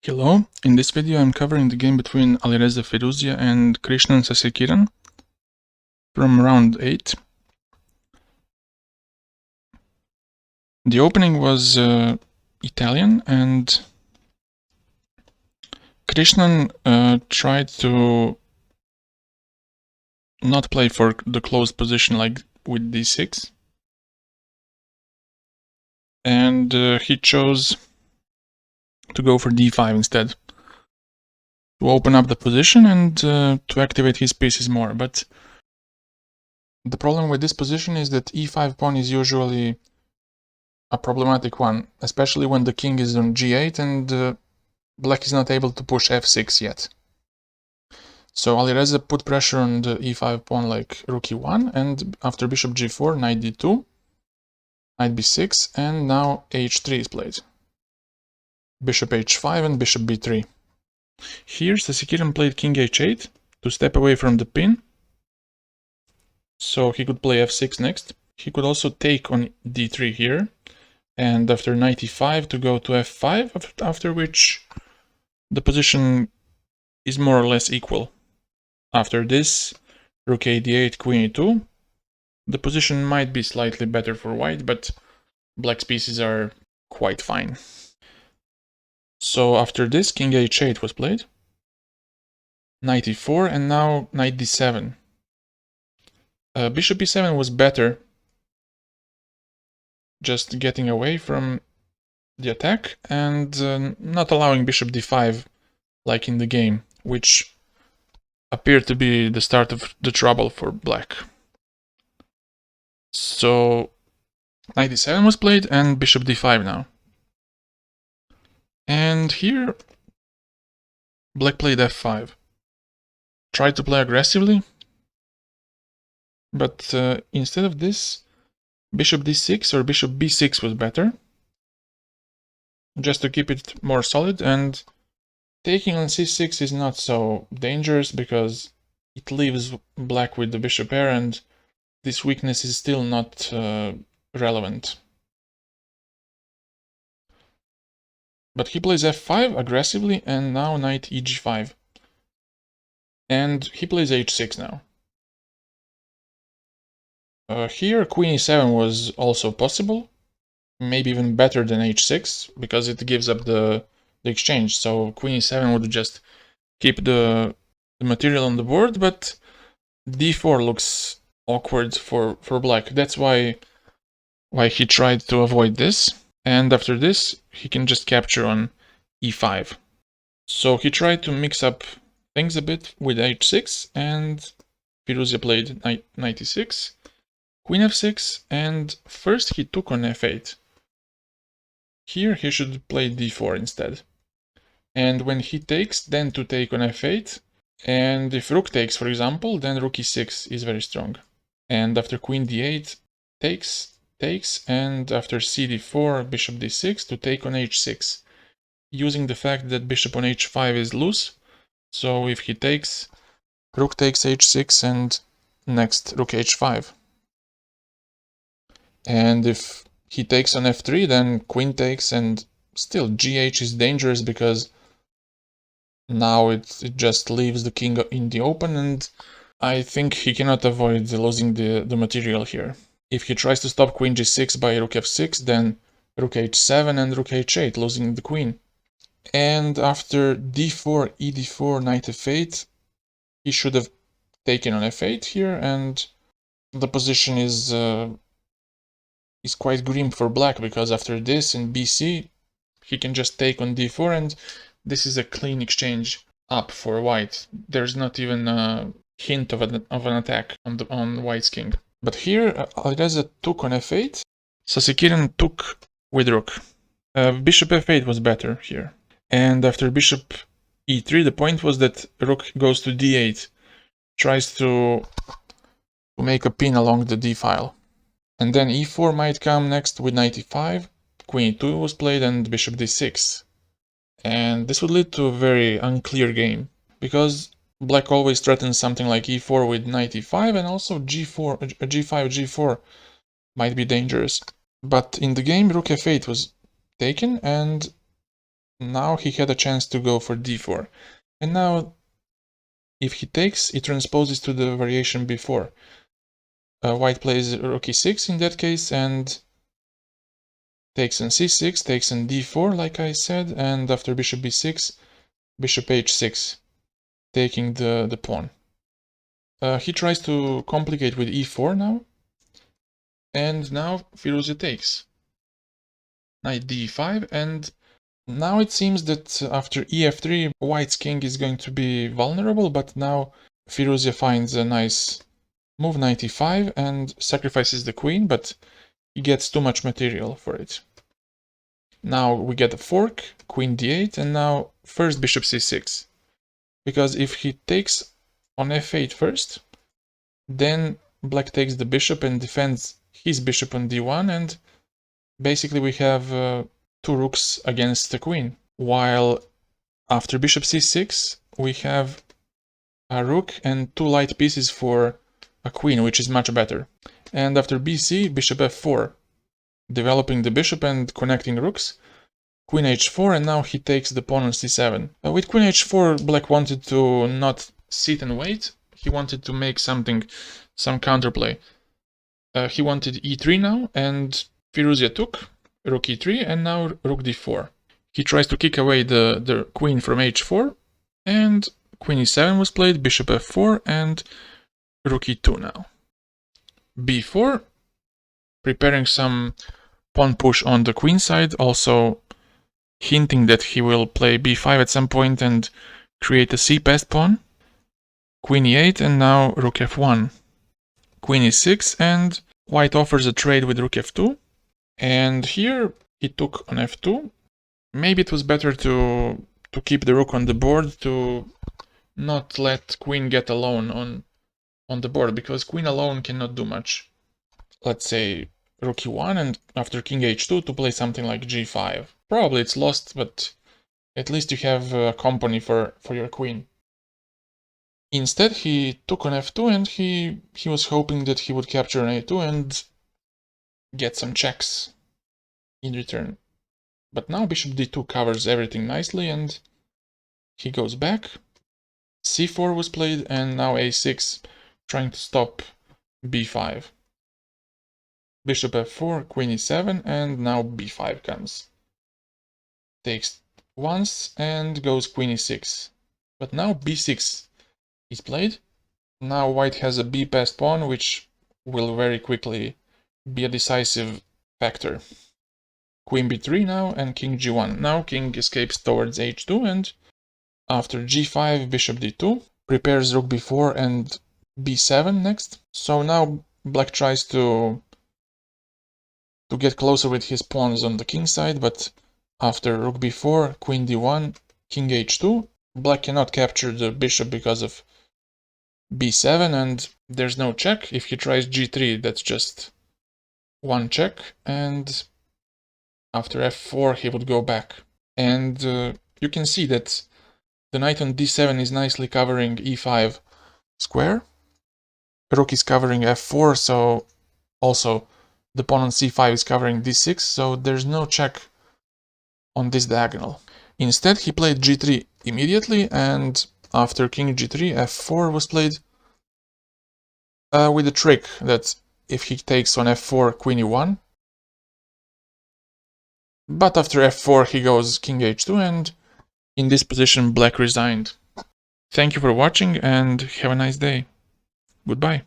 Hello, in this video I'm covering the game between Alireza Firouzja and Krishnan Sasikiran from round 8. The opening was Italian, and Krishnan tried to not play for the closed position like with d6, and he chose to go for d5 instead, to open up the position and to activate his pieces more. But the problem with this position is that e5 pawn is usually a problematic one, especially when the king is on g8 and black is not able to push f6 yet. So Alireza put pressure on the e5 pawn like rook e1, and after bishop g4, knight d2, knight b6, and now h3 is played. Bishop h5 and bishop b3. Here Sasikiran played king h8 to step away from the pin, so he could play f6 next. He could also take on d3 here, and after knight e5 to go to f5, after which the position is more or less equal. After this, rook a d8, queen e2. The position might be slightly better for white, but black's pieces are quite fine. So after this, king h8 was played, knight e4, and now knight d7. Bishop e7 was better, just getting away from the attack and not allowing bishop d5 like in the game, which appeared to be the start of the trouble for black. So knight d7 was played and bishop d5 now. And here black played f5. Tried to play aggressively, but instead of this, bishop d6 or bishop b6 was better, just to keep it more solid. And taking on c6 is not so dangerous because it leaves black with the bishop pair, and this weakness is still not relevant. But he plays f5 aggressively, and now knight eg5. And he plays h6 now. Here queen e7 was also possible, maybe even better than h6, because it gives up the exchange. So queen e7 would just keep the material on the board, but d4 looks awkward for black. That's why he tried to avoid this. And after this, he can just capture on e5. So he tried to mix up things a bit with h6, and Firouzja played knight e6, queen f6, and first he took on f8. Here he should play d4 instead. And when he takes, then to take on f8. And if rook takes, for example, then rook e6 is very strong. And after queen d8, takes, and after cd4, bishop d6 to take on h6, using the fact that bishop on h5 is loose. So if he takes, rook takes h6, and next rook h5. And if he takes on f3, then queen takes, and still gh is dangerous because now it just leaves the king in the open, and I think he cannot avoid losing the material here. If he tries to stop queen g6 by rook f6, then rook h7 and rook h8, losing the queen. And after d4, ed4, knight f8, he should have taken on f8 here, and the position is quite grim for black, because after this in bc, he can just take on d4, and this is a clean exchange up for white. There's not even a hint of an attack on white's king. But here Alireza took on f8, Sasikiran took with rook. Bishop f8 was better here. And after bishop e3, the point was that rook goes to d8, tries to make a pin along the d file. And then e4 might come next with knight e5, queen e2 was played, and bishop d6. And this would lead to a very unclear game, because black always threatens something like e4 with knight e5, and also g5, g4 might be dangerous. But in the game, rook f8 was taken, and Now he had a chance to go for d4. And now, if he takes, it transposes to the variation before. White plays rook e6 in that case, and takes on c6, takes on d4, like I said, and after bishop b6, bishop h6, taking the pawn. He tries to complicate with e4 now, and now Firouzja takes. Knight d5, and now it seems that after ef3, White's king is going to be vulnerable, but now Firouzja finds a nice move, knight e5, and sacrifices the queen, but he gets too much material for it. Now we get a fork, queen d8, and now first bishop c6. Because if he takes on f8 first, then black takes the bishop and defends his bishop on d1, and basically we have two rooks against the queen. While after bishop c6, we have a rook and two light pieces for a queen, which is much better. And after bc, bishop f4, developing the bishop and connecting rooks. Queen h4, and now he takes the pawn on c7. With queen h4, black wanted to not sit and wait. He wanted to make some counterplay. He wanted e3 now, and Firouzja took rook e3, and now rook d4. He tries to kick away the queen from h4, and queen e7 was played, bishop f4, and rook e2 now. b4, preparing some pawn push on the queen side, also hinting that he will play b5 at some point and create a c-passed pawn. Queen e8, and now rook f1. Queen e6, and white offers a trade with rook f2. And here he took on f2. Maybe it was better to keep the rook on the board, to not let queen get alone on the board, because queen alone cannot do much. Let's say rook e1, and after king h2 to play something like g5. Probably it's lost, but at least you have company for your queen. Instead, he took on f2, and he was hoping that he would capture on a2 and get some checks in return. But now bishop d2 covers everything nicely, and he goes back. c4 was played, and now a6, trying to stop b5. Bishop f4, queen e7, and now b5 comes. Takes once and goes queen e6. But now b6 is played. Now white has a b-passed pawn, which will very quickly be a decisive factor. Queen b3 now, and king g1. Now king escapes towards h2, and after g5, bishop d2, prepares rook b4 and b7 next. So now black tries to get closer with his pawns on the king side, but after rook b4, queen d1, king h2, black cannot capture the bishop because of b7, and there's no check. If he tries g3, that's just one check, and after f4 he would go back. And you can see that the knight on d7 is nicely covering e5 square. Rook is covering f4, so also the pawn on c5 is covering d6, so there's no check on this diagonal. Instead, he played g3 immediately, and after king g3, f4 was played with the trick that if he takes on f4, queen e1. But after f4, he goes king h2, and in this position, black resigned. Thank you for watching, and have a nice day. Goodbye.